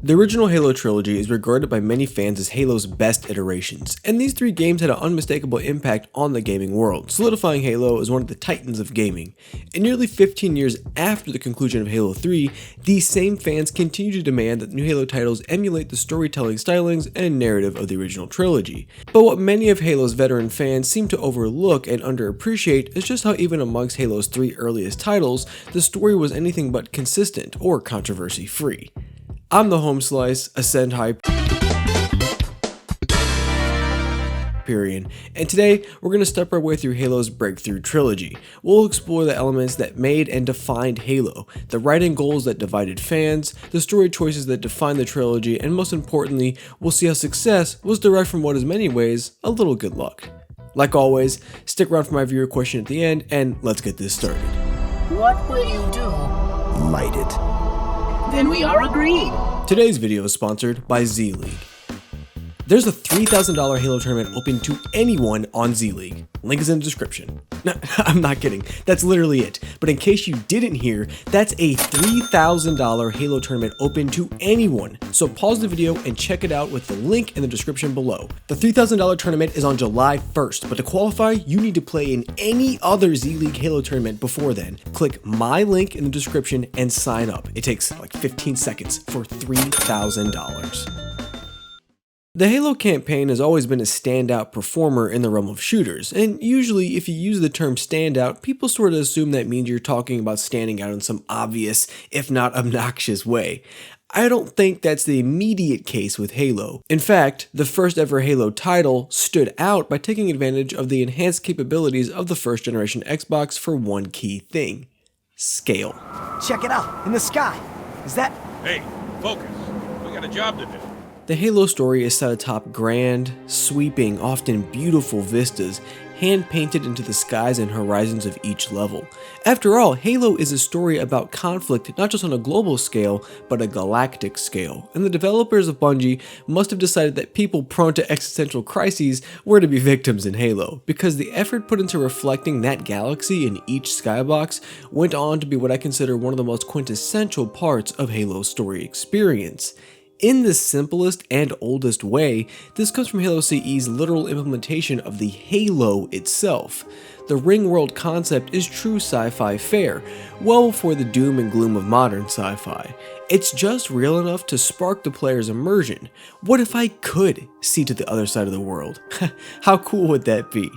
The original Halo trilogy is regarded by many fans as Halo's best iterations, and these three games had an unmistakable impact on the gaming world, solidifying Halo as one of the titans of gaming. And nearly 15 years after the conclusion of Halo 3, these same fans continue to demand that the new Halo titles emulate the storytelling stylings and narrative of the original trilogy. But what many of Halo's veteran fans seem to overlook and underappreciate is just how even amongst Halo's three earliest titles, the story was anything but consistent or controversy-free. I'm the Home Slice, Ascend Hyperion, and today we're going to step our way through Halo's breakthrough trilogy. We'll explore the elements that made and defined Halo, the writing goals that divided fans, the story choices that defined the trilogy, and most importantly, we'll see how success was derived from what is in many ways a little good luck. Like always, stick around for my viewer question at the end, and let's get this started. What will you do? Light it. Then we are agreed. Today's video is sponsored by Z-League. There's a $3,000 Halo tournament open to anyone on Z-League. Link is in the description. No, I'm not kidding. That's literally it. But in case you didn't hear, that's a $3,000 Halo tournament open to anyone. So pause the video and check it out with the link in the description below. The $3,000 tournament is on July 1st, but to qualify, you need to play in any other Z-League Halo tournament before then. Click my link in the description and sign up. It takes like 15 seconds for $3,000. The Halo campaign has always been a standout performer in the realm of shooters, and usually if you use the term standout, people sort of assume that means you're talking about standing out in some obvious, if not obnoxious way. I don't think that's the immediate case with Halo. In fact, the first ever Halo title stood out by taking advantage of the enhanced capabilities of the first generation Xbox for one key thing: scale. Check it out, in the sky. Is that... Hey, focus. We got a job to do. The Halo story is set atop grand, sweeping, often beautiful vistas, hand-painted into the skies and horizons of each level. After all, Halo is a story about conflict not just on a global scale, but a galactic scale, and the developers of Bungie must have decided that people prone to existential crises were to be victims in Halo, because the effort put into reflecting that galaxy in each skybox went on to be what I consider one of the most quintessential parts of Halo's story experience. In the simplest and oldest way, this comes from Halo CE's literal implementation of the Halo itself. The ring world concept is true sci-fi fare, well before the doom and gloom of modern sci-fi. It's just real enough to spark the player's immersion. What if I could see to the other side of the world? How cool would that be?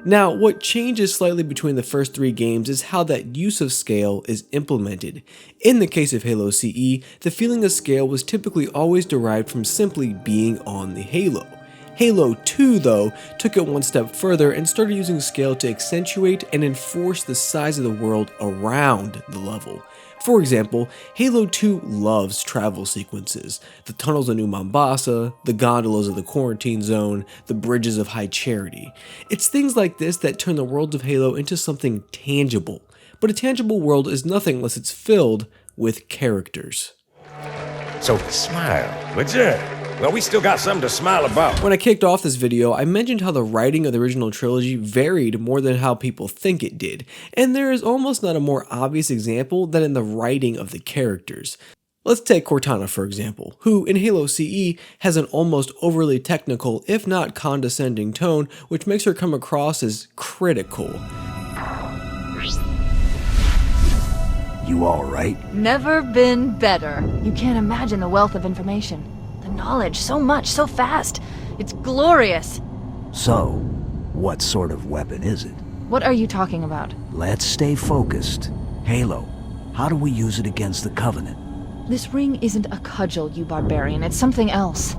Now, what changes slightly between the first three games is how that use of scale is implemented. In the case of Halo CE, the feeling of scale was typically always derived from simply being on the Halo. Halo 2, though, took it one step further and started using scale to accentuate and enforce the size of the world around the level. For example, Halo 2 loves travel sequences, the tunnels of New Mombasa, the gondolas of the Quarantine Zone, the bridges of High Charity. It's things like this that turn the worlds of Halo into something tangible, but a tangible world is nothing unless it's filled with characters. So smile, would ya? Well, we still got something to smile about. When I kicked off this video, I mentioned how the writing of the original trilogy varied more than how people think it did, and there is almost not a more obvious example than in the writing of the characters. Let's take Cortana for example, who in Halo CE has an almost overly technical, if not condescending tone, which makes her come across as critical. You alright? Never been better. You can't imagine the wealth of information. The knowledge, so much, so fast. It's glorious. So, what sort of weapon is it? What are you talking about? Let's stay focused. Halo, how do we use it against the Covenant? This ring isn't a cudgel, you barbarian. It's something else.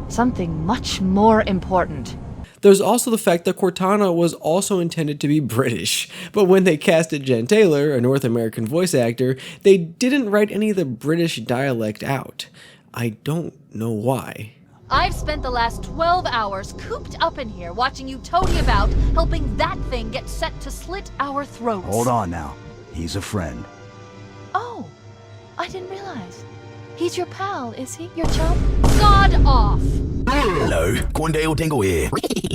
Something much more important. There's also the fact that Cortana was also intended to be British, but when they casted Jen Taylor, a North American voice actor, they didn't write any of the British dialect out. I don't know why. I've spent the last 12 hours cooped up in here watching you toady about, helping that thing get set to slit our throats. Hold on now. He's a friend. Oh, I didn't realize. He's your pal, is he? Your chum? Sod off! Hello, Quandale Dingle here.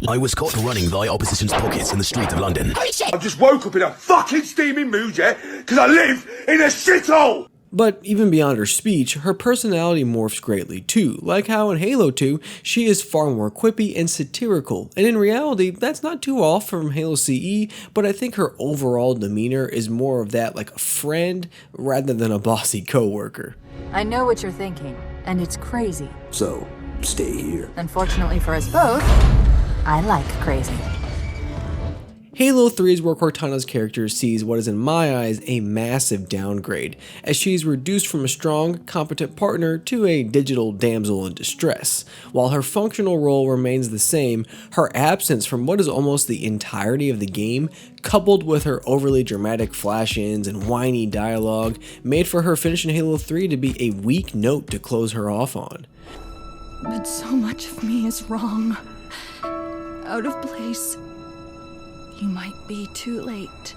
I was caught running thy opposition's pockets in the streets of London. I just woke up in a fucking steaming mood, yeah? Because I live in a shithole! But even beyond her speech, her personality morphs greatly too, like how in Halo 2, she is far more quippy and satirical, and in reality, that's not too off from Halo CE, but I think her overall demeanor is more of that like a friend rather than a bossy coworker. I know what you're thinking, and it's crazy. So, stay here. Unfortunately for us both, I like crazy. Halo 3 is where Cortana's character sees what is in my eyes a massive downgrade, as she is reduced from a strong, competent partner to a digital damsel in distress. While her functional role remains the same, her absence from what is almost the entirety of the game, coupled with her overly dramatic flash-ins and whiny dialogue, made for her finish in Halo 3 to be a weak note to close her off on. But so much of me is wrong. Out of place. You might be too late.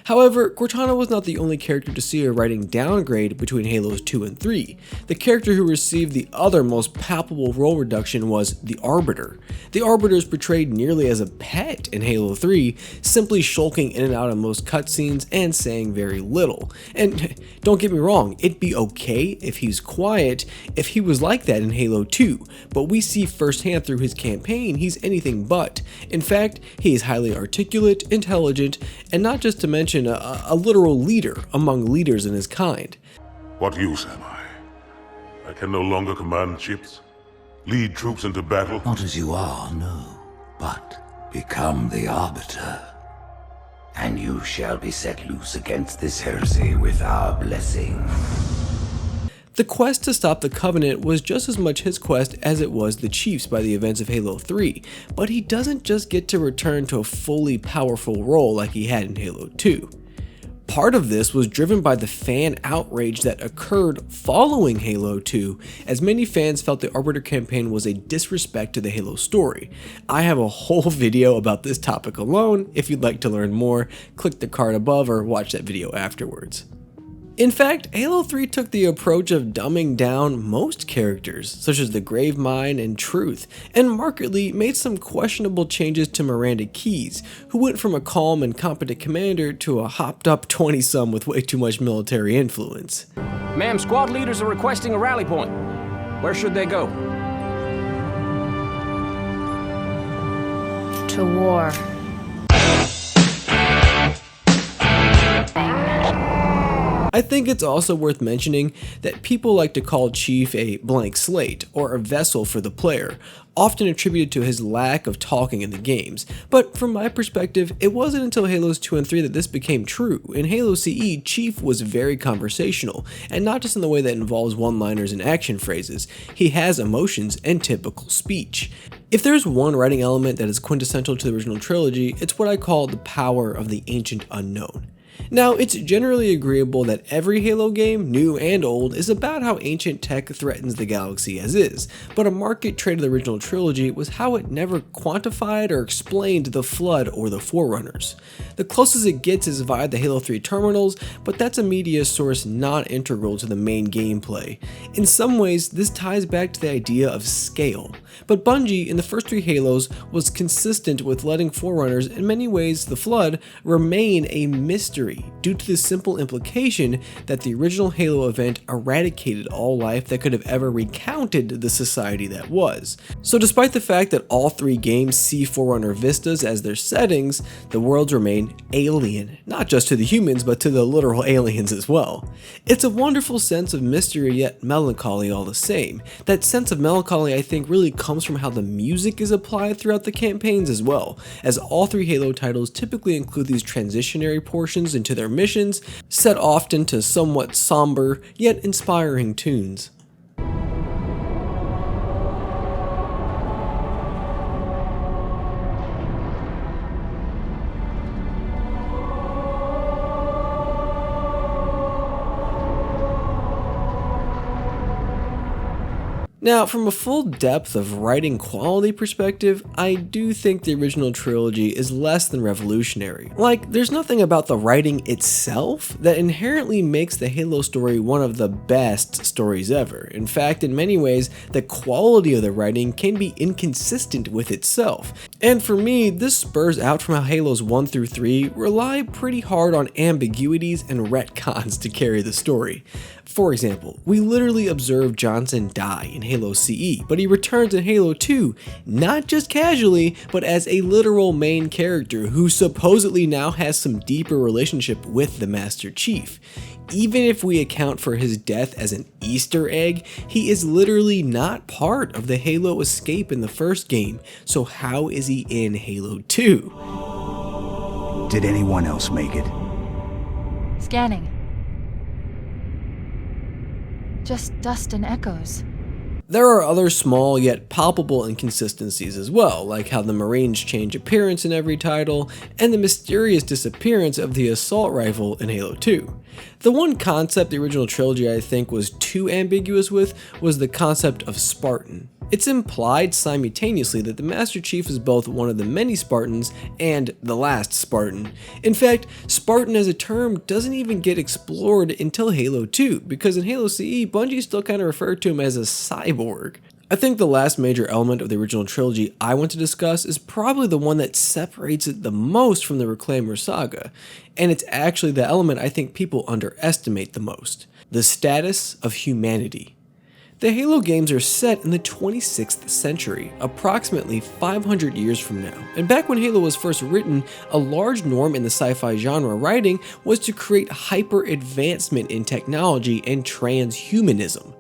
However, Cortana was not the only character to see a writing downgrade between Halos 2 and 3. The character who received the other most palpable role reduction was the Arbiter. The Arbiter is portrayed nearly as a pet in Halo 3, simply shulking in and out of most cutscenes and saying very little. And don't get me wrong, it'd be okay if he's quiet if he was like that in Halo 2, but we see firsthand through his campaign he's anything but. In fact, he is highly articulate, intelligent, and not just to mention a literal leader among leaders in his kind. What use am I? I can no longer command ships, lead troops into battle. Not as you are, no, but become the Arbiter. And you shall be set loose against this heresy with our blessing. The quest to stop the Covenant was just as much his quest as it was the Chief's by the events of Halo 3, but he doesn't just get to return to a fully powerful role like he had in Halo 2. Part of this was driven by the fan outrage that occurred following Halo 2, as many fans felt the Arbiter campaign was a disrespect to the Halo story. I have a whole video about this topic alone. If you'd like to learn more, click the card above or watch that video afterwards. In fact, Halo 3 took the approach of dumbing down most characters, such as the Gravemind and Truth, and markedly made some questionable changes to Miranda Keyes, who went from a calm and competent commander to a hopped up 20-some with way too much military influence. Ma'am, squad leaders are requesting a rally point. Where should they go? To war. I think it's also worth mentioning that people like to call Chief a blank slate, or a vessel for the player, often attributed to his lack of talking in the games, but from my perspective, it wasn't until Halos 2 and 3 that this became true. In Halo CE, Chief was very conversational, and not just in the way that involves one-liners and action phrases. He has emotions and typical speech. If there's one writing element that is quintessential to the original trilogy, it's what I call the power of the ancient unknown. Now, it's generally agreeable that every Halo game, new and old, is about how ancient tech threatens the galaxy as is, but a marked trait of the original trilogy was how it never quantified or explained the Flood or the Forerunners. The closest it gets is via the Halo 3 terminals, but that's a media source not integral to the main gameplay. In some ways, this ties back to the idea of scale, but Bungie in the first 3 Halos was consistent with letting Forerunners, in many ways the Flood, remain a mystery, due to the simple implication that the original Halo event eradicated all life that could have ever recounted the society that was. So despite the fact that all 3 games see Forerunner vistas as their settings, the worlds remain alien, not just to the humans but to the literal aliens as well. It's a wonderful sense of mystery yet melancholy all the same. That sense of melancholy I think really comes from how the music is applied throughout the campaigns as well, as all 3 Halo titles typically include these transitionary portions into their missions, set often to somewhat somber yet inspiring tunes. Now, from a full depth of writing quality perspective, I do think the original trilogy is less than revolutionary. Like, there's nothing about the writing itself that inherently makes the Halo story one of the best stories ever. In fact, in many ways, the quality of the writing can be inconsistent with itself. And for me, this spurs out from how Halos 1 through 3 rely pretty hard on ambiguities and retcons to carry the story. For example, we literally observe Johnson die in Halo CE, but he returns in Halo 2, not just casually, but as a literal main character who supposedly now has some deeper relationship with the Master Chief. Even if we account for his death as an Easter egg, he is literally not part of the Halo escape in the first game, so how is he in Halo 2? Did anyone else make it? Scanning. Just dust and echoes. There are other small yet palpable inconsistencies as well, like how the Marines change appearance in every title, and the mysterious disappearance of the assault rifle in Halo 2. The one concept the original trilogy I think was too ambiguous with was the concept of Spartan. It's implied simultaneously that the Master Chief is both one of the many Spartans and the last Spartan. In fact, Spartan as a term doesn't even get explored until Halo 2, because in Halo CE, Bungie still kind of referred to him as a cyborg. I think the last major element of the original trilogy I want to discuss is probably the one that separates it the most from the Reclaimer saga, and it's actually the element I think people underestimate the most: the status of humanity. The Halo games are set in the 26th century, approximately 500 years from now, and back when Halo was first written, a large norm in the sci-fi genre writing was to create hyper-advancement in technology and transhumanism.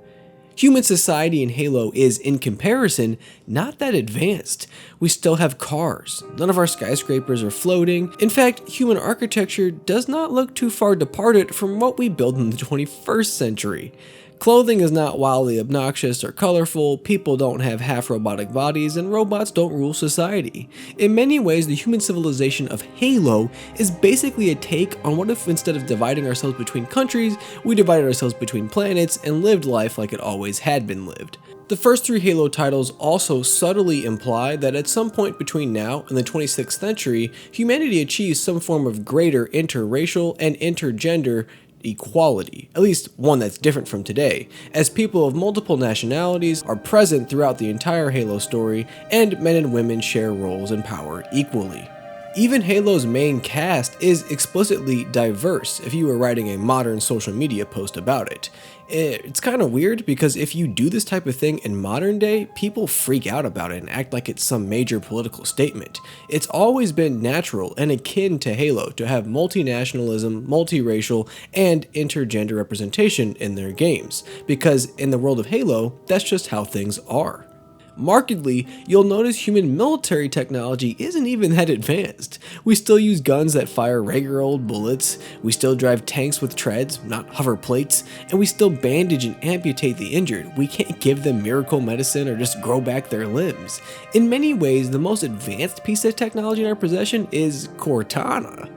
Human society in Halo is, in comparison, not that advanced. We still have cars, none of our skyscrapers are floating. In fact, human architecture does not look too far departed from what we build in the 21st century. Clothing is not wildly obnoxious or colorful, people don't have half-robotic bodies, and robots don't rule society. In many ways, the human civilization of Halo is basically a take on what if instead of dividing ourselves between countries, we divided ourselves between planets and lived life like it always had been lived. The first 3 Halo titles also subtly imply that at some point between now and the 26th century, humanity achieves some form of greater interracial and intergender equality, at least one that's different from today, as people of multiple nationalities are present throughout the entire Halo story, and men and women share roles and power equally. Even Halo's main cast is explicitly diverse if you were writing a modern social media post about it. It's kind of weird because if you do this type of thing in modern day, people freak out about it and act like it's some major political statement. It's always been natural and akin to Halo to have multinationalism, multiracial, and intergender representation in their games, because in the world of Halo, that's just how things are. Markedly, you'll notice human military technology isn't even that advanced. We still use guns that fire regular old bullets, we still drive tanks with treads, not hover plates, and we still bandage and amputate the injured. We can't give them miracle medicine or just grow back their limbs. In many ways, the most advanced piece of technology in our possession is Cortana.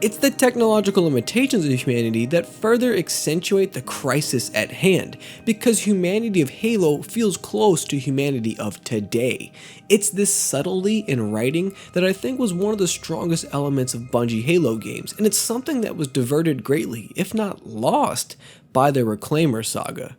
It's the technological limitations of humanity that further accentuate the crisis at hand, because humanity of Halo feels close to humanity of today. It's this subtlety in writing that I think was one of the strongest elements of Bungie Halo games, and it's something that was diverted greatly, if not lost, by the Reclaimer saga.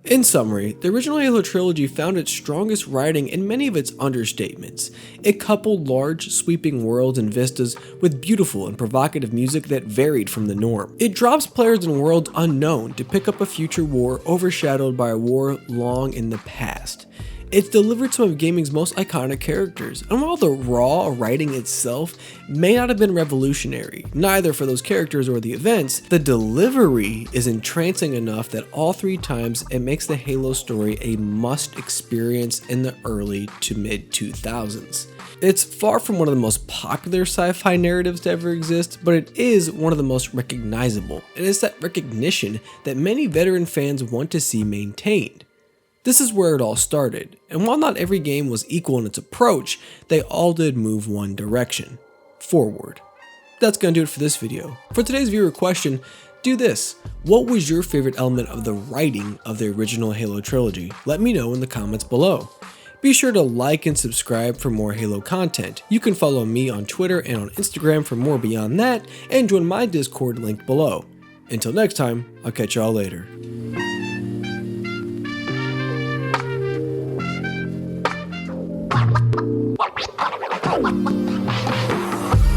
In summary, the original Halo trilogy found its strongest writing in many of its understatements. It coupled large, sweeping worlds and vistas with beautiful and provocative music that varied from the norm. It drops players in worlds unknown to pick up a future war overshadowed by a war long in the past. It's delivered some of gaming's most iconic characters, and while the raw writing itself may not have been revolutionary, neither for those characters or the events, the delivery is entrancing enough that all 3 times it makes the Halo story a must experience in the early to mid 2000s. It's far from one of the most popular sci-fi narratives to ever exist, but it is one of the most recognizable, and it's that recognition that many veteran fans want to see maintained. This is where it all started, and while not every game was equal in its approach, they all did move one direction: forward. That's gonna do it for this video. For today's viewer question, do this. What was your favorite element of the writing of the original Halo trilogy? Let me know in the comments below. Be sure to like and subscribe for more Halo content. You can follow me on Twitter and on Instagram for more beyond that, and join my Discord linked below. Until next time, I'll catch y'all later.